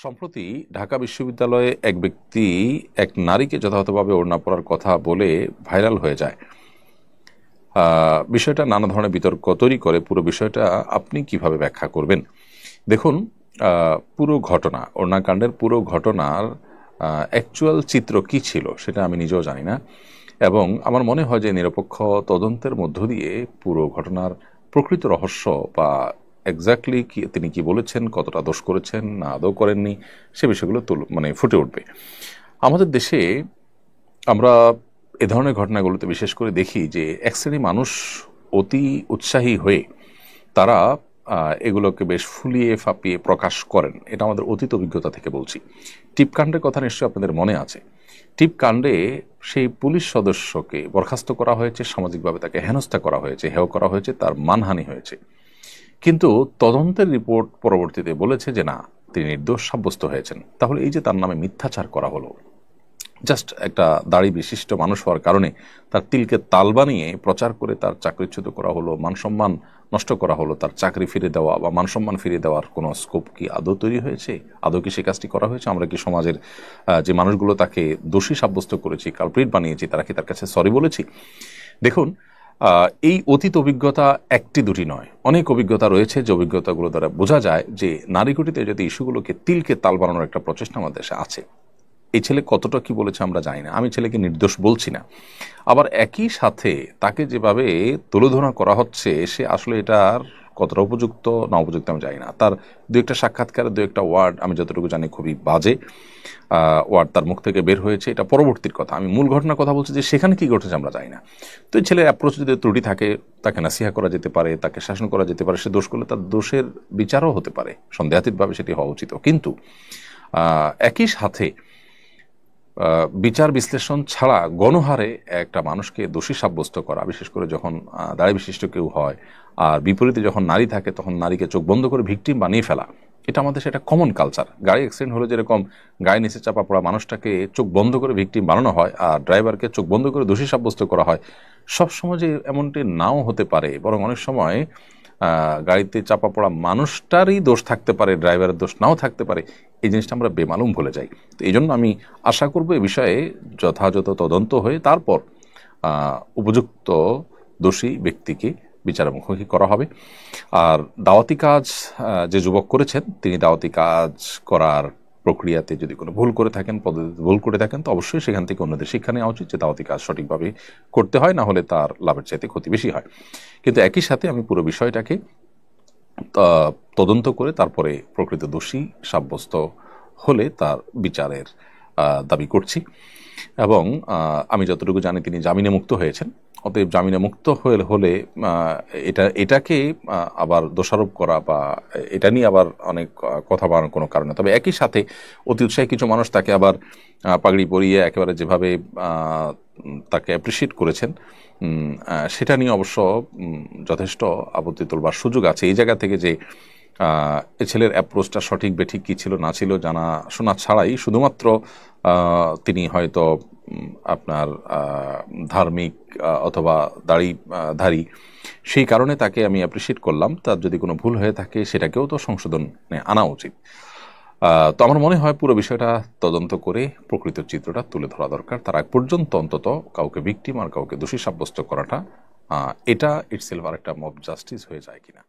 সম্প্রতি ঢাকা বিশ্ববিদ্যালয়ে এক ব্যক্তি এক নারীকে যথাযথভাবে ওড়না পরার কথা বলে ভাইরাল হয়ে যায়। বিষয়টা নানা ধরনের বিতর্ক তৈরি করে। পুরো বিষয়টা আপনি কিভাবে ব্যাখ্যা করবেন? দেখুন, পুরো ঘটনা, ওড়নাকাণ্ডের পুরো ঘটনার অ্যাকচুয়াল চিত্র কি ছিল সেটা আমি নিজেও জানি না, এবং আমার মনে হয় যে নিরপেক্ষ তদন্তের মধ্য দিয়ে পুরো ঘটনার প্রকৃত রহস্য বা এক্স্যাক্টলি কি তিনি কি বলেছেন, কতটা দোষ করেছেন না আদৌ করেননি, সে বিষয়গুলো ফুটে উঠবে। আমাদের দেশে আমরা এ ধরনের ঘটনাগুলোতে বিশেষ করে দেখি যে এক শ্রেণী মানুষ অতি উৎসাহী হয়ে তারা এগুলোকে বেশ ফুলিয়ে ফাঁপিয়ে প্রকাশ করেন। এটা আমাদের অতীত অভিজ্ঞতা থেকে বলছি। টিপকাণ্ডের কথা নিশ্চয়ই আপনাদের মনে আছে। টিপকাণ্ডে সেই পুলিশ সদস্যকে বরখাস্ত করা হয়েছে, সামাজিকভাবে তাকে হেনস্থা করা হয়েছে, হেয় করা হয়েছে, তার মানহানি হয়েছে। কিন্তু তদন্তের রিপোর্ট পরবর্তীতে বলেছে যে না, তিনি নির্দোষ সাব্যস্ত হয়েছেন। তাহলে এই যে তার নামে মিথ্যাচার করা হলো, জাস্ট একটা দাড়ি বিশিষ্ট মানুষ হওয়ার কারণে তার তিলকে তাল বানিয়ে প্রচার করে তার চাকরিচ্যুত করা হলো, মানসম্মান নষ্ট করা হলো, তার চাকরি ফিরে দেওয়া বা মানসম্মান ফিরে দেওয়ার কোনো স্কোপ কি আদৌ তৈরি হয়েছে? আদৌ কি সে কাজটি করা হয়েছে? আমরা কি সমাজের যে মানুষগুলো তাকে দোষী সাব্যস্ত করেছি, কালপ্রিট বানিয়েছি, তারা কি তার কাছে সরি বলেছি? দেখুন, এই অতীত অভিজ্ঞতা একটি দুটি নয়, অনেক অভিজ্ঞতা রয়েছে যে অভিজ্ঞতাগুলো দ্বারা বোঝা যায় যে নারীঘটিত যদি ইস্যুগুলোকে তিলকে তাল বানানোর একটা প্রচেষ্টা আমাদের দেশে আছে। এই ছেলে কতটা কি বলেছে আমরা জানি না, আমি ছেলেকে নির্দোষ বলছি না। আবার একই সাথে তাকে যেভাবে তুলোধনা করা হচ্ছে, সে আসলে এটার কতটা উপযুক্ত না উপযুক্ত আমি জানি না। তার দু একটা সাক্ষাৎকারের দু একটা ওয়ার্ড আমি যতটুকু জানি খুবই বাজে ওয়ার্ড তার মুখ থেকে বের হয়েছে। এটা পরবর্তীর কথা, আমি মূল ঘটনার কথা বলছি যে সেখানে কি ঘটেছে আমরা জানি না। তো এই ছেলের অ্যাপ্রোচ যদি ত্রুটি থাকে, তাকে নাসিহা করা যেতে পারে, তাকে শাসন করা যেতে পারে, সে দোষ করলে তার দোষের বিচারও হতে পারে, সন্দেহাতীতভাবে সেটি হওয়া উচিত। কিন্তু একই সাথে বিচার বিশ্লেষণ ছাড়া গণহারে একটা মানুষকে দোষী সাব্যস্ত করা, বিশেষ করে যখন দাড়ি বিশিষ্ট কেউ হয় আর বিপরীতে যখন নারী থাকে, তখন নারীকে চোখ বন্ধ করে ভিকটিম বানিয়ে ফেলা, এটা আমাদের সেটা কমন কালচার। গাড়ি অ্যাক্সিডেন্ট হলে যেরকম গায়ে নিচে চাপা পড়া মানুষটাকে চোখ বন্ধ করে ভিকটিম বানানো হয় আর ড্রাইভারকে চোখ বন্ধ করে দোষী সাব্যস্ত করা হয়, সবসময় যে এমনটি নাও হতে পারে, বরং অনেক সময় গাড়িতে চাপা পড়া মানুষটারই দোষ থাকতে পারে, ড্রাইভারের দোষ নাও থাকতে পারে। এই জিনিসটা আমরা বেমালুম ভুলে যাই। তো এই জন্য আমি আশা করব এ বিষয়ে যথাযথ তদন্ত হয়ে তারপর উপযুক্ত দোষী ব্যক্তিকে বিচারের মুখোমুখি করা হবে। আর দাওয়াতি কাজ যে যুবক করেছেন, তিনি দাওয়াতি কাজ করার প্রক্রিয়াতে যদি কোনো ভুল করে থাকেন, পদ্ধতিতে ভুল করে থাকেন, তো অবশ্যই সেখান থেকে অন্যদের শিক্ষা নেওয়া উচিত যে দাওয়াতি কাজ সঠিকভাবে করতে হয়, না হলে তার লাভের চাইতে ক্ষতি বেশি হয়। কিন্তু একই সাথে আমি পুরো বিষয়টাকে তদন্ত করে তারপরে প্রকৃত দোষী সাব্যস্ত হলে তার বিচারের দাবি করছি। এবং আমি যতটুকু জানি তিনি জামিনে মুক্ত হয়েছেন। অতএব জামিনে মুক্ত হলে এটাকে আবার দোষারোপ করা বা এটা নিয়ে আবার অনেক কথা বাড়ানোর কোনো কারণে। তবে একই সাথে অতি উৎসাহী কিছু মানুষ তাকে আবার পাগড়ি পরিয়ে একেবারে যেভাবে তাকে অ্যাপ্রিসিয়েট করেছেন, সেটা নিয়ে অবশ্য যথেষ্ট আপত্তি তোলবার সুযোগ আছে। এই জায়গা থেকে যে এ ছেলের অ্যাপ্রোচটা সঠিক বেঠিক কী ছিল না ছিল জানা শোনা ছাড়াই শুধুমাত্র তিনি হয়তো আপনার ধার্মিক অথবা দাড়িধারী, সেই কারণে তাকে আমি অ্যাপ্রিসিয়েট করলাম। তার যদি কোনো ভুল হয়ে থাকে সেটাকেও তো সংশোধনে আনা উচিত। তো আমার মনে হয় পুরো বিষয়টা তদন্ত করে প্রকৃত চিত্রটা তুলে ধরা দরকার। তার আগ পর্যন্ত অন্তত কাউকে ভিকটিম আর কাউকে দোষী সাব্যস্ত করাটা এটা ইটসেলফ আর একটা মব জাস্টিস হয়ে যায় কিনা।